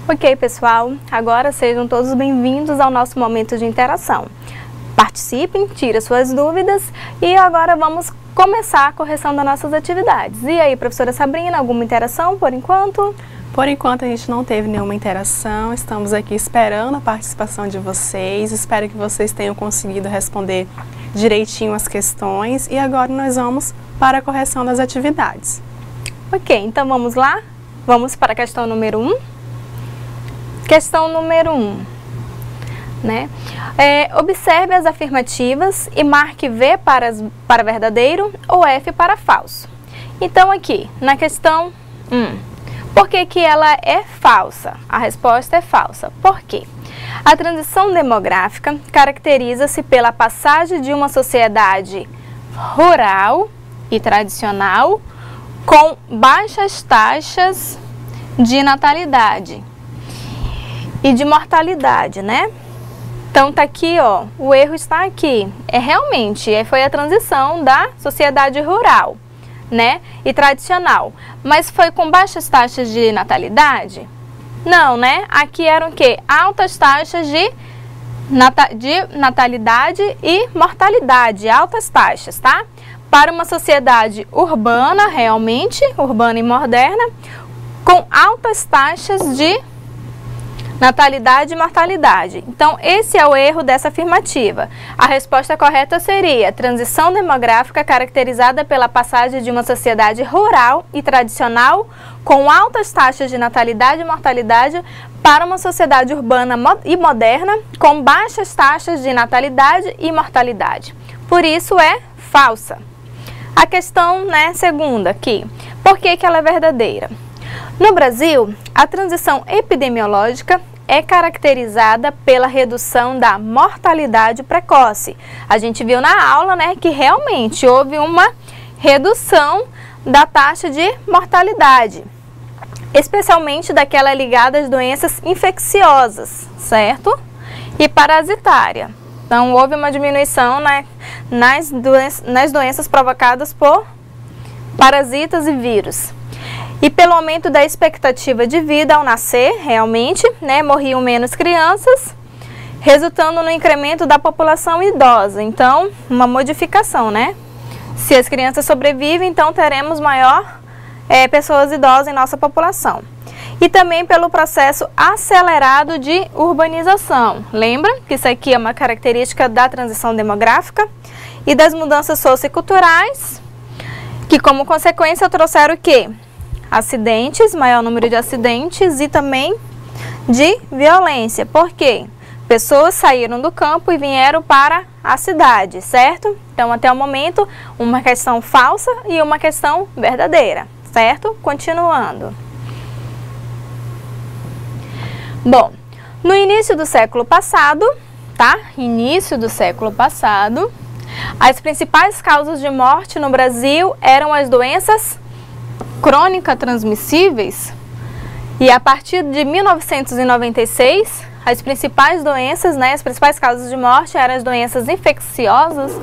Ok, pessoal, agora sejam todos bem-vindos ao nosso momento de interação. Participem, tirem suas dúvidas e agora vamos começar a correção das nossas atividades. E aí, professora Sabrina, alguma interação por enquanto? Por enquanto a gente não teve nenhuma interação, estamos aqui esperando a participação de vocês, espero que vocês tenham conseguido responder direitinho as questões e agora nós vamos para a correção das atividades. Ok, então vamos lá? Vamos para a questão número 1. Questão número 1, né? Observe as afirmativas e marque V para verdadeiro ou F para falso. Então aqui, na questão 1, por que que ela é falsa? A resposta é falsa. Por quê? A transição demográfica caracteriza-se pela passagem de uma sociedade rural e tradicional com baixas taxas de natalidade e de mortalidade, né? Então tá aqui, ó, o erro está aqui. Realmente, foi a transição da sociedade rural, né, e tradicional. Mas foi com baixas taxas de natalidade? Não, né? Aqui eram o quê? Altas taxas de natalidade e mortalidade, altas taxas, tá? Para uma sociedade urbana, realmente, urbana e moderna, com altas taxas de natalidade e mortalidade. Então, esse é o erro dessa afirmativa. A resposta correta seria transição demográfica caracterizada pela passagem de uma sociedade rural e tradicional com altas taxas de natalidade e mortalidade para uma sociedade urbana e moderna com baixas taxas de natalidade e mortalidade. Por isso é falsa. A questão, né, segunda aqui. Por que que ela é verdadeira? No Brasil, a transição epidemiológica é caracterizada pela redução da mortalidade precoce. A gente viu na aula, né, que realmente houve uma redução da taxa de mortalidade, especialmente daquela ligada às doenças infecciosas, certo? E parasitária. Então, houve uma diminuição, né, nas doenças provocadas por parasitas e vírus. E pelo aumento da expectativa de vida ao nascer, realmente, né, morriam menos crianças, resultando no incremento da população idosa. Então, uma modificação, né? Se as crianças sobrevivem, então teremos maior pessoas idosas em nossa população. E também pelo processo acelerado de urbanização. Lembra que isso aqui é uma característica da transição demográfica e das mudanças socioculturais, que como consequência trouxeram o quê? Acidentes, maior número de acidentes e também de violência. Por quê? Pessoas saíram do campo e vieram para a cidade, certo? Então, até o momento, uma questão falsa e uma questão verdadeira, certo? Continuando. Bom, no início do século passado, tá? Início do século passado, as principais causas de morte no Brasil eram as doenças crônicas transmissíveis e a partir de 1996 as principais doenças, né, as principais causas de morte eram as doenças infecciosas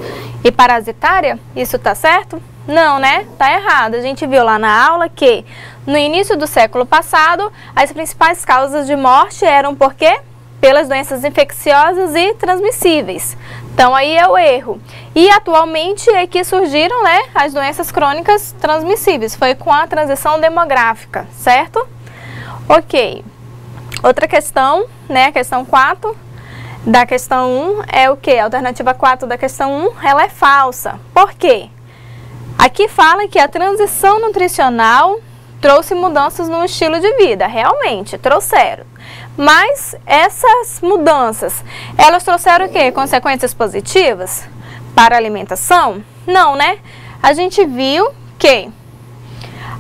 e parasitárias. Isso tá certo? Não, né? Tá errado. A gente viu lá na aula que no início do século passado as principais causas de morte eram por quê? Pelas doenças infecciosas e transmissíveis. Então, aí é o erro. E atualmente é que surgiram, né, as doenças crônicas transmissíveis. Foi com a transição demográfica, certo? Ok. Outra questão, né, a questão 4 da questão 1 é o quê? A alternativa 4 da questão 1, ela é falsa. Por quê? Aqui fala que a transição nutricional trouxe mudanças no estilo de vida. Realmente, trouxeram. Mas essas mudanças, elas trouxeram o quê? Consequências positivas para a alimentação? Não, né? A gente viu que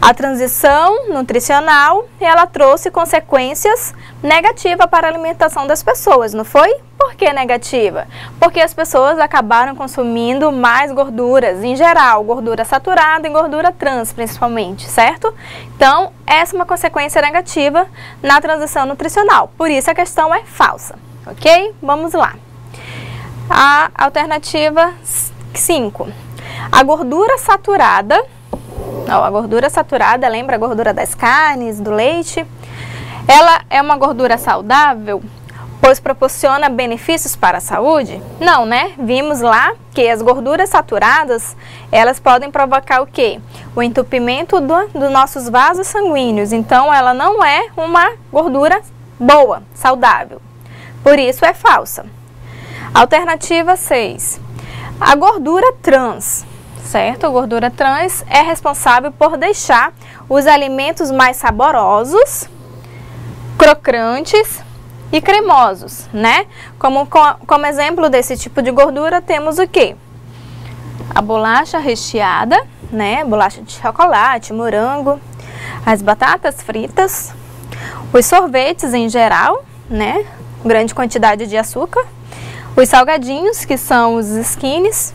a transição nutricional, ela trouxe consequências negativas para a alimentação das pessoas, não foi? Por que negativa? Porque as pessoas acabaram consumindo mais gorduras, em geral, gordura saturada e gordura trans, principalmente, certo? Então, essa é uma consequência negativa na transição nutricional, por isso a questão é falsa, ok? Vamos lá. A alternativa 5. A gordura saturada, lembra a gordura das carnes, do leite? Ela é uma gordura saudável, pois proporciona benefícios para a saúde? Não, né? Vimos lá que as gorduras saturadas, elas podem provocar o quê? O entupimento dos nossos vasos sanguíneos. Então, ela não é uma gordura boa, saudável. Por isso, é falsa. Alternativa 6. A gordura trans, certo? A gordura trans é responsável por deixar os alimentos mais saborosos, crocantes e cremosos, né? Como exemplo desse tipo de gordura, temos o quê? A bolacha recheada, né? Bolacha de chocolate, morango, as batatas fritas, os sorvetes em geral, né? Grande quantidade de açúcar, os salgadinhos, que são os skinnies,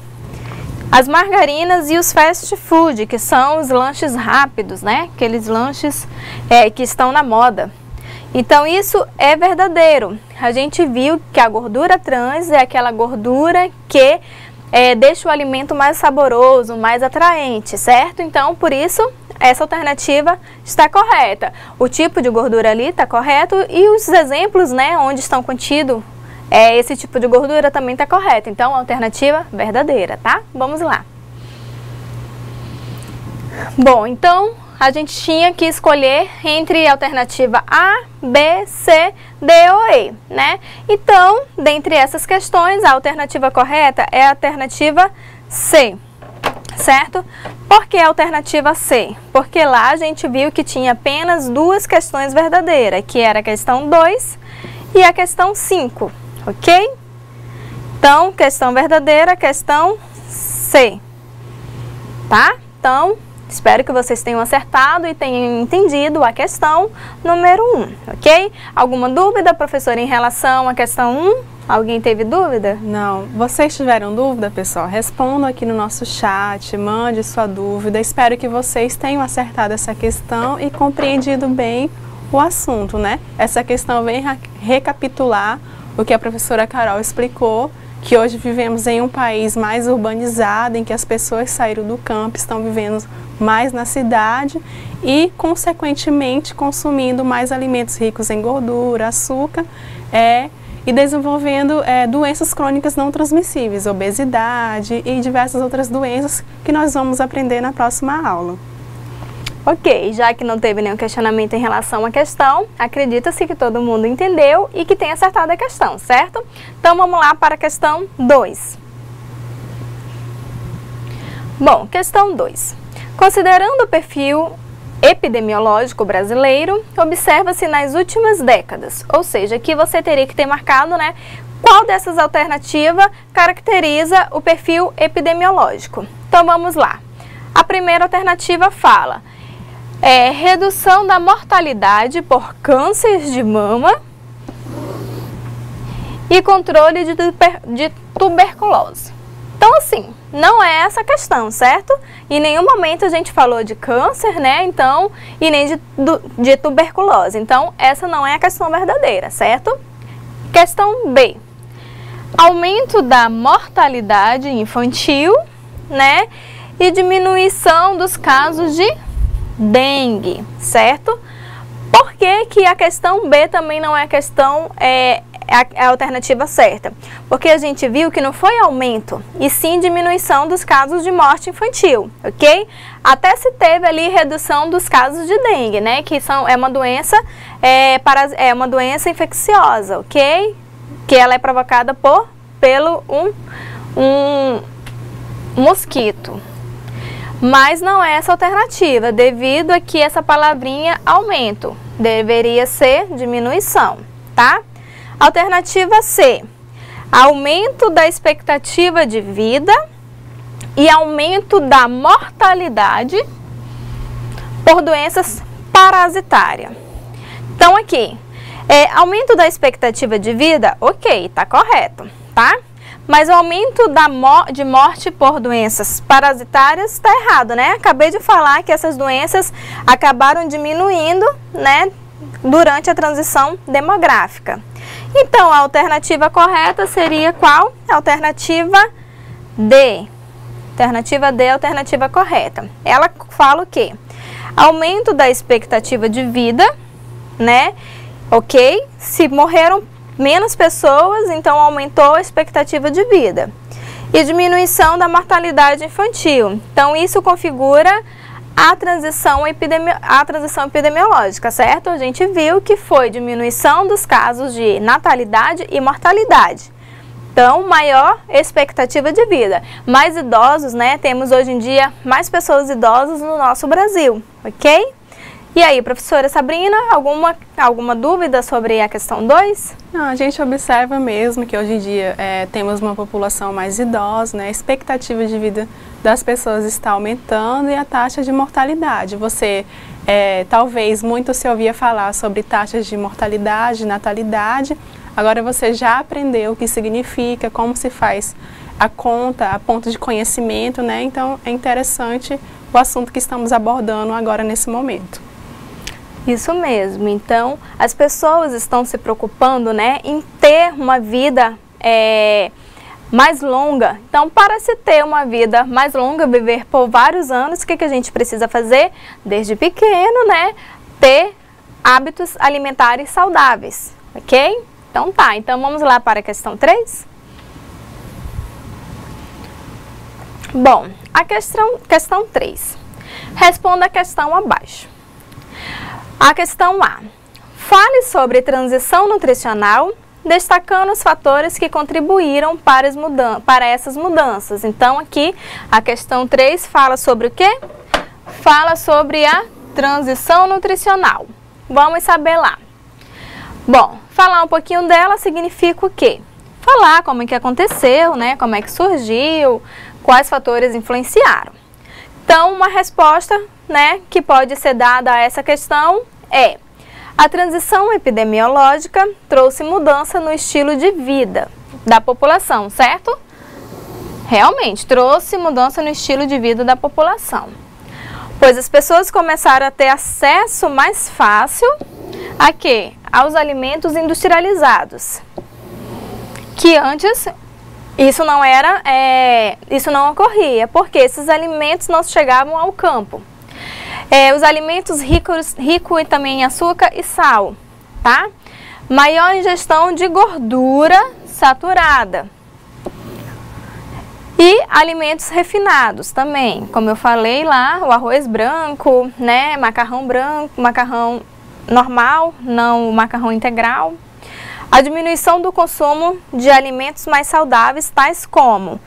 as margarinas e os fast food, que são os lanches rápidos, né? Aqueles lanches que estão na moda. Então, isso é verdadeiro. A gente viu que a gordura trans é aquela gordura que deixa o alimento mais saboroso, mais atraente, certo? Então, por isso, essa alternativa está correta. O tipo de gordura ali está correto e os exemplos, né, onde estão contidos esse tipo de gordura também está correto. Então, alternativa verdadeira, tá? Vamos lá. Bom, então, a gente tinha que escolher entre a alternativa A, B, C, D ou E, né? Então, dentre essas questões, a alternativa correta é a alternativa C, certo? Por que a alternativa C? Porque lá a gente viu que tinha apenas duas questões verdadeiras, que era a questão 2 e a questão 5, ok? Então, questão verdadeira, questão C, tá? Então, espero que vocês tenham acertado e tenham entendido a questão número 1, ok? Alguma dúvida, professora, em relação à questão 1? Alguém teve dúvida? Não. Vocês tiveram dúvida, pessoal? Respondam aqui no nosso chat, mande sua dúvida. Espero que vocês tenham acertado essa questão e compreendido bem o assunto, né? Essa questão vem recapitular o que a professora Carol explicou, que hoje vivemos em um país mais urbanizado, em que as pessoas saíram do campo, estão vivendo mais na cidade e, consequentemente, consumindo mais alimentos ricos em gordura, açúcar e desenvolvendo doenças crônicas não transmissíveis, obesidade e diversas outras doenças que nós vamos aprender na próxima aula. Ok, já que não teve nenhum questionamento em relação à questão, acredita-se que todo mundo entendeu e que tem acertado a questão, certo? Então, vamos lá para a questão 2. Bom, questão 2. Considerando o perfil epidemiológico brasileiro, observa-se nas últimas décadas, ou seja, aqui você teria que ter marcado, né, qual dessas alternativas caracteriza o perfil epidemiológico. Então, vamos lá. A primeira alternativa fala redução da mortalidade por câncer de mama e controle de tuberculose. Então, assim, não é essa a questão, certo? Em nenhum momento a gente falou de câncer, né? Então, e nem de tuberculose. Então, essa não é a questão verdadeira, certo? Questão B. Aumento da mortalidade infantil, né? E diminuição dos casos de dengue, certo? Por que que a questão B também não é a questão, a alternativa certa? Porque a gente viu que não foi aumento, e sim diminuição dos casos de morte infantil, ok? Até se teve ali redução dos casos de dengue, né? Que é uma doença, uma doença infecciosa, ok? Que ela é provocada pelo um mosquito. Mas não é essa alternativa, devido a que essa palavrinha aumento deveria ser diminuição, tá? Alternativa C, aumento da expectativa de vida e aumento da mortalidade por doenças parasitárias. Então, aqui, aumento da expectativa de vida, ok, tá correto, tá? Mas o aumento de morte por doenças parasitárias está errado, né? Acabei de falar que essas doenças acabaram diminuindo, né, durante a transição demográfica. Então, a alternativa correta seria qual? A alternativa D. Alternativa D é a alternativa correta. Ela fala o quê? Aumento da expectativa de vida né? Ok? Se morreram menos pessoas, então aumentou a expectativa de vida. E diminuição da mortalidade infantil. Então, isso configura a transição epidemiológica, certo? A gente viu que foi diminuição dos casos de natalidade e mortalidade. Então, maior expectativa de vida. Mais idosos, né? Temos hoje em dia mais pessoas idosas no nosso Brasil, ok? E aí, professora Sabrina, alguma dúvida sobre a questão 2? Não, a gente observa mesmo que hoje em dia temos uma população mais idosa, né? A expectativa de vida das pessoas está aumentando e a taxa de mortalidade. Você, talvez, muito se ouvia falar sobre taxas de mortalidade, natalidade. Agora você já aprendeu o que significa, como se faz a conta, a ponto de conhecimento, né? Então, é interessante o assunto que estamos abordando agora nesse momento. Isso mesmo. Então, as pessoas estão se preocupando, né, em ter uma vida mais longa. Então, para se ter uma vida mais longa, viver por vários anos, o que a gente precisa fazer? Desde pequeno, né, ter hábitos alimentares saudáveis, ok? Então tá, então vamos lá para a questão 3. Bom, a questão 3. Responda a questão abaixo. A questão A. Fale sobre transição nutricional, destacando os fatores que contribuíram para essas mudanças. Então, aqui, a questão 3 fala sobre o quê? Fala sobre a transição nutricional. Vamos saber lá. Bom, falar um pouquinho dela significa o quê? Falar como é que aconteceu, né? Como é que surgiu, quais fatores influenciaram. Então, uma resposta, né, que pode ser dada a essa questão é: a transição epidemiológica trouxe mudança no estilo de vida da população, certo? Realmente, trouxe mudança no estilo de vida da população. Pois as pessoas começaram a ter acesso mais fácil a quê? Aos alimentos industrializados. Que antes isso não ocorria, porque esses alimentos não chegavam ao campo. Os alimentos ricos também em açúcar e sal, tá? Maior ingestão de gordura saturada. E alimentos refinados também, como eu falei lá, o arroz branco, né, macarrão branco, macarrão normal, não o macarrão integral. A diminuição do consumo de alimentos mais saudáveis, tais como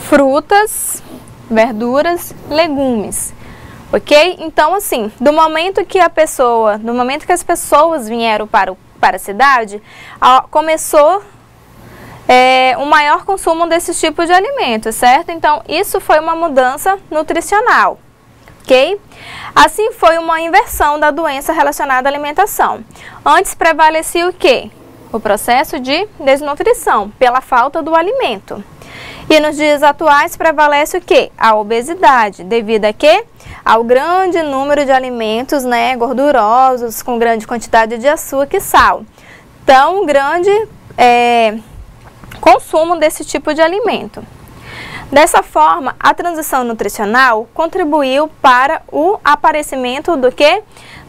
frutas, verduras, legumes. Ok? Então, assim, do momento que as pessoas vieram para a cidade, começou um maior consumo desses tipos de alimentos, certo? Então, isso foi uma mudança nutricional, ok? Assim, foi uma inversão da doença relacionada à alimentação. Antes prevalecia o quê? O processo de desnutrição, pela falta do alimento. E nos dias atuais prevalece o quê? A obesidade, devido a quê? Ao grande número de alimentos, né, gordurosos, com grande quantidade de açúcar e sal. Então, grande consumo desse tipo de alimento. Dessa forma, a transição nutricional contribuiu para o aparecimento do quê?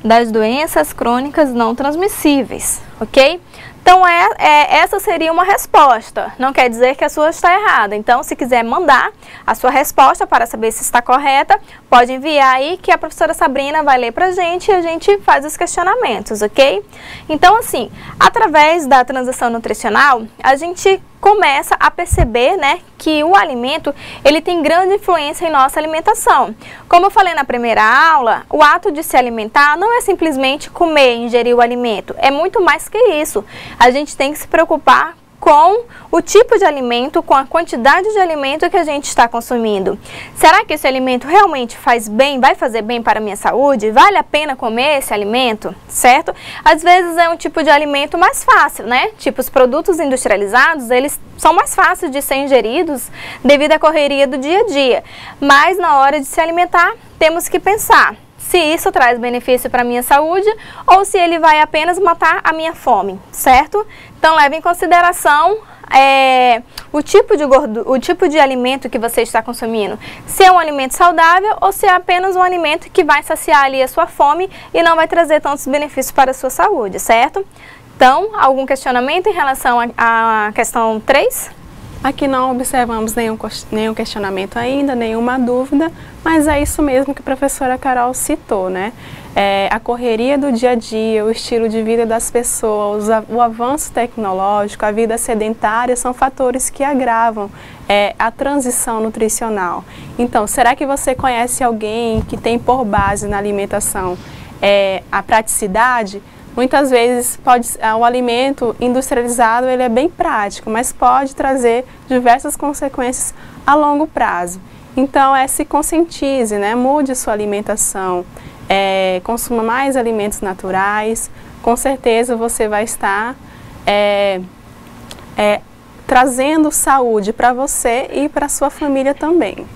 Das doenças crônicas não transmissíveis, ok? Então, essa seria uma resposta, não quer dizer que a sua está errada. Então, se quiser mandar a sua resposta para saber se está correta, pode enviar aí que a professora Sabrina vai ler para a gente e a gente faz os questionamentos, ok? Então, assim, através da transição nutricional, a gente começa a perceber, né, que o alimento, ele tem grande influência em nossa alimentação. Como eu falei na primeira aula, o ato de se alimentar não é simplesmente comer, ingerir o alimento, é muito mais que isso. A gente tem que se preocupar com o tipo de alimento, com a quantidade de alimento que a gente está consumindo. Será que esse alimento realmente faz bem, vai fazer bem para a minha saúde? Vale a pena comer esse alimento, certo? Às vezes é um tipo de alimento mais fácil, né? Tipo, os produtos industrializados, eles são mais fáceis de ser ingeridos devido à correria do dia a dia. Mas na hora de se alimentar, temos que pensar, se isso traz benefício para a minha saúde ou se ele vai apenas matar a minha fome, certo? Então, leve em consideração o tipo de alimento que você está consumindo. Se é um alimento saudável ou se é apenas um alimento que vai saciar ali a sua fome e não vai trazer tantos benefícios para a sua saúde, certo? Então, algum questionamento em relação à questão 3? Aqui não observamos nenhum questionamento ainda, nenhuma dúvida, mas é isso mesmo que a professora Carol citou, né? A correria do dia a dia, o estilo de vida das pessoas, o avanço tecnológico, a vida sedentária são fatores que agravam a transição nutricional. Então, será que você conhece alguém que tem por base na alimentação a praticidade? Muitas vezes o alimento industrializado ele é bem prático, mas pode trazer diversas consequências a longo prazo. Então, se conscientize, né? Mude sua alimentação, consuma mais alimentos naturais, com certeza você vai estar trazendo saúde para você e para sua família também.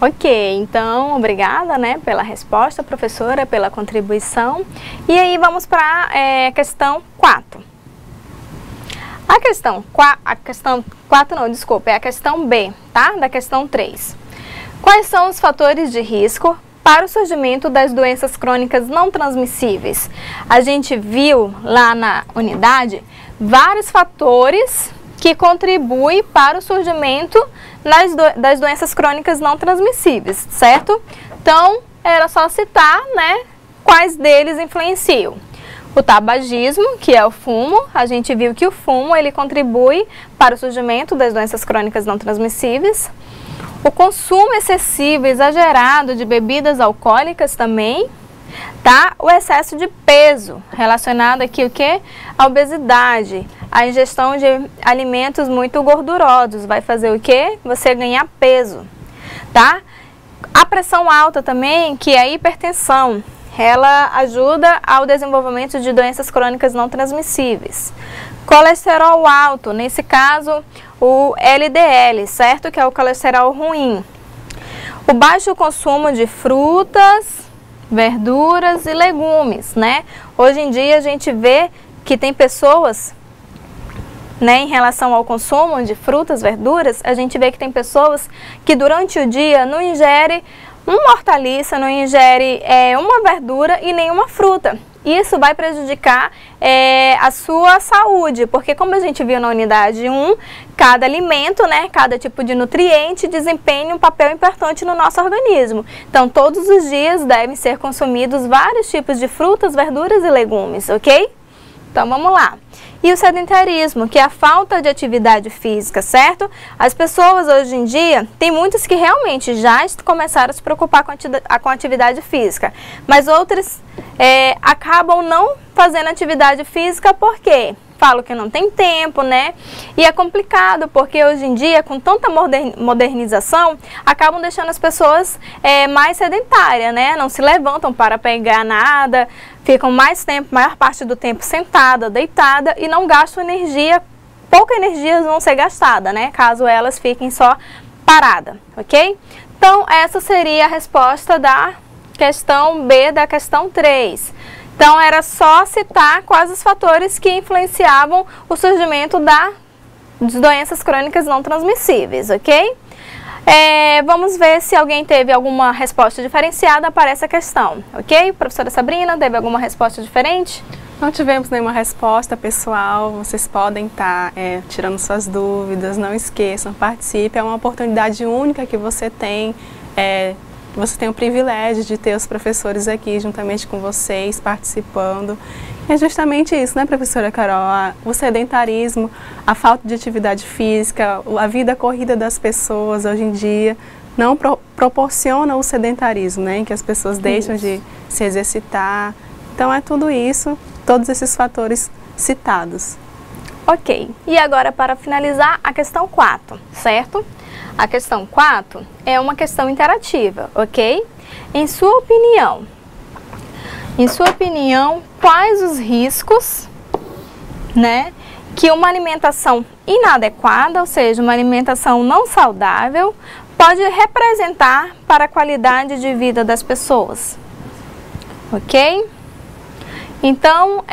Ok, então, obrigada, né, pela resposta, professora, pela contribuição. E aí vamos para a questão 4. A questão 4 não, desculpa, é a questão B, tá? Da questão 3. Quais são os fatores de risco para o surgimento das doenças crônicas não transmissíveis? A gente viu lá na unidade vários fatores que contribuem para o surgimento das doenças crônicas não transmissíveis, certo? Então, era só citar, né, quais deles influenciam. O tabagismo, que é o fumo, a gente viu que o fumo ele contribui para o surgimento das doenças crônicas não transmissíveis. O consumo excessivo e exagerado de bebidas alcoólicas também, tá? O excesso de peso, relacionado aqui o quê? A obesidade. A ingestão de alimentos muito gordurosos vai fazer o quê? Você ganhar peso, tá? A pressão alta também, que é a hipertensão, ela ajuda ao desenvolvimento de doenças crônicas não transmissíveis. Colesterol alto, nesse caso o LDL, certo? Que é o colesterol ruim. O baixo consumo de frutas, verduras e legumes, né? Hoje em dia a gente vê que tem pessoas, né, em relação ao consumo de frutas, verduras, a gente vê que tem pessoas que durante o dia não ingere uma hortaliça, não ingere uma verdura e nenhuma fruta. Isso vai prejudicar a sua saúde, porque como a gente viu na unidade 1, cada alimento, né, cada tipo de nutriente desempenha um papel importante no nosso organismo. Então, todos os dias devem ser consumidos vários tipos de frutas, verduras e legumes, ok? Então, vamos lá. E o sedentarismo, que é a falta de atividade física, certo? As pessoas hoje em dia, tem muitas que realmente já começaram a se preocupar com a atividade física, mas outras acabam não fazendo atividade física porque falam que não tem tempo, né? E é complicado porque hoje em dia, com tanta modernização, acabam deixando as pessoas mais sedentárias, né? Não se levantam para pegar nada, ficam maior parte do tempo sentada, deitada e não gastam energia, pouca energia vão ser gastada, né? Caso elas fiquem só parada, ok? Então, essa seria a resposta da questão B da questão 3. Então, era só citar quais os fatores que influenciavam o surgimento das doenças crônicas não transmissíveis, ok? Vamos ver se alguém teve alguma resposta diferenciada para essa questão, ok? Professora Sabrina, teve alguma resposta diferente? Não tivemos nenhuma resposta, pessoal. Vocês podem estar tirando suas dúvidas, não esqueçam, participe. É uma oportunidade única que você tem. Você tem o privilégio de ter os professores aqui juntamente com vocês, participando. É justamente isso, né, professora Carol? O sedentarismo, a falta de atividade física, a vida corrida das pessoas hoje em dia não proporciona o sedentarismo, né, em que as pessoas deixam de se exercitar. Então, é tudo isso, todos esses fatores citados. Ok, e agora para finalizar a questão 4, certo? A questão 4 é uma questão interativa, ok? Em sua opinião, quais os riscos, né, que uma alimentação inadequada, ou seja, uma alimentação não saudável, pode representar para a qualidade de vida das pessoas? Ok? Então,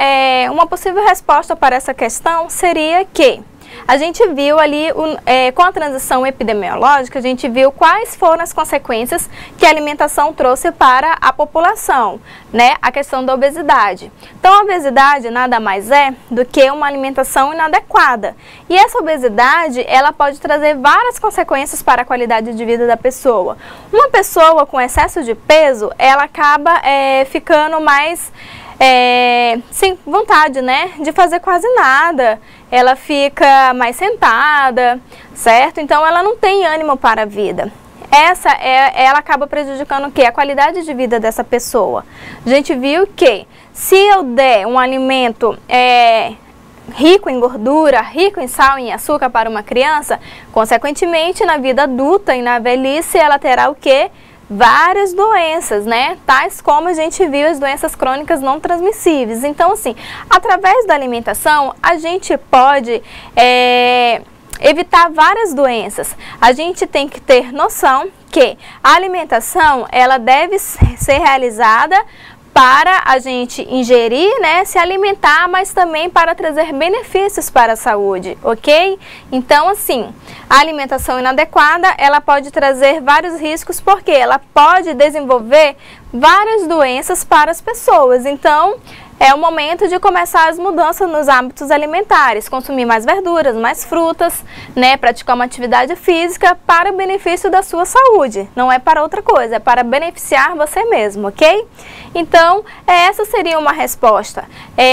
uma possível resposta para essa questão seria que a gente viu ali, com a transição epidemiológica, a gente viu quais foram as consequências que a alimentação trouxe para a população, né? A questão da obesidade. Então, a obesidade nada mais é do que uma alimentação inadequada. E essa obesidade, ela pode trazer várias consequências para a qualidade de vida da pessoa. Uma pessoa com excesso de peso, ela acaba ficando mais sem vontade, né, de fazer quase nada. Ela fica mais sentada, certo? Então, ela não tem ânimo para a vida. Ela acaba prejudicando o quê? A qualidade de vida dessa pessoa. A gente viu que se eu der um alimento rico em gordura, rico em sal e em açúcar para uma criança, consequentemente, na vida adulta e na velhice, ela terá o quê? Várias doenças, né? Tais como a gente viu as doenças crônicas não transmissíveis. Então, assim, através da alimentação, a gente pode evitar várias doenças. A gente tem que ter noção que a alimentação, ela deve ser realizada para a gente ingerir, né, se alimentar, mas também para trazer benefícios para a saúde, ok? Então, assim, a alimentação inadequada, ela pode trazer vários riscos, porque ela pode desenvolver várias doenças para as pessoas. Então, é o momento de começar as mudanças nos hábitos alimentares, consumir mais verduras, mais frutas, né, praticar uma atividade física para o benefício da sua saúde. Não é para outra coisa, é para beneficiar você mesmo, ok? Então, essa seria uma resposta.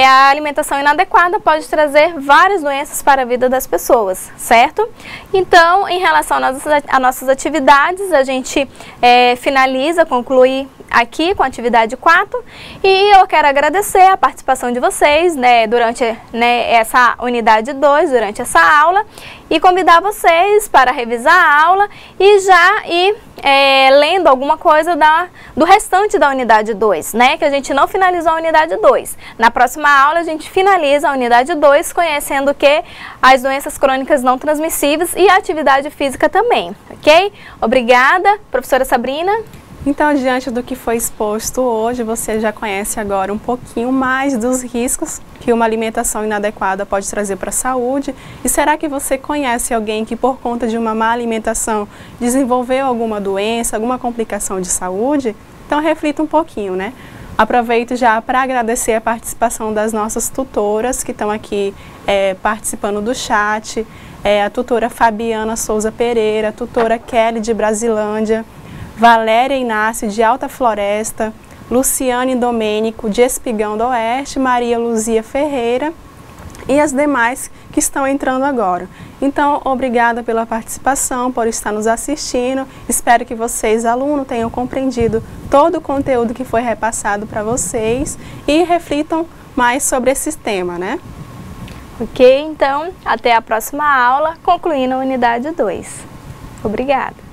A alimentação inadequada pode trazer várias doenças para a vida das pessoas, certo? Então, em relação às nossas atividades, a gente conclui aqui com a atividade 4, e eu quero agradecer a participação de vocês, né, durante essa unidade 2, durante essa aula, e convidar vocês para revisar a aula e já ir lendo alguma coisa do restante da unidade 2, né, que a gente não finalizou a unidade 2. Na próxima aula a gente finaliza a unidade 2 conhecendo o que? As doenças crônicas não transmissíveis e a atividade física também, ok? Obrigada, professora Sabrina. Então, diante do que foi exposto hoje, você já conhece agora um pouquinho mais dos riscos que uma alimentação inadequada pode trazer para a saúde. E será que você conhece alguém que, por conta de uma má alimentação, desenvolveu alguma doença, alguma complicação de saúde? Então, reflita um pouquinho, né? Aproveito já para agradecer a participação das nossas tutoras que estão aqui participando do chat, a tutora Fabiana Souza Pereira, a tutora Kelly de Brasilândia, Valéria Inácio de Alta Floresta, Luciane Domênico de Espigão do Oeste, Maria Luzia Ferreira e as demais que estão entrando agora. Então, obrigada pela participação, por estar nos assistindo. Espero que vocês, alunos, tenham compreendido todo o conteúdo que foi repassado para vocês e reflitam mais sobre esse tema, né? Ok, então, até a próxima aula, concluindo a unidade 2. Obrigada.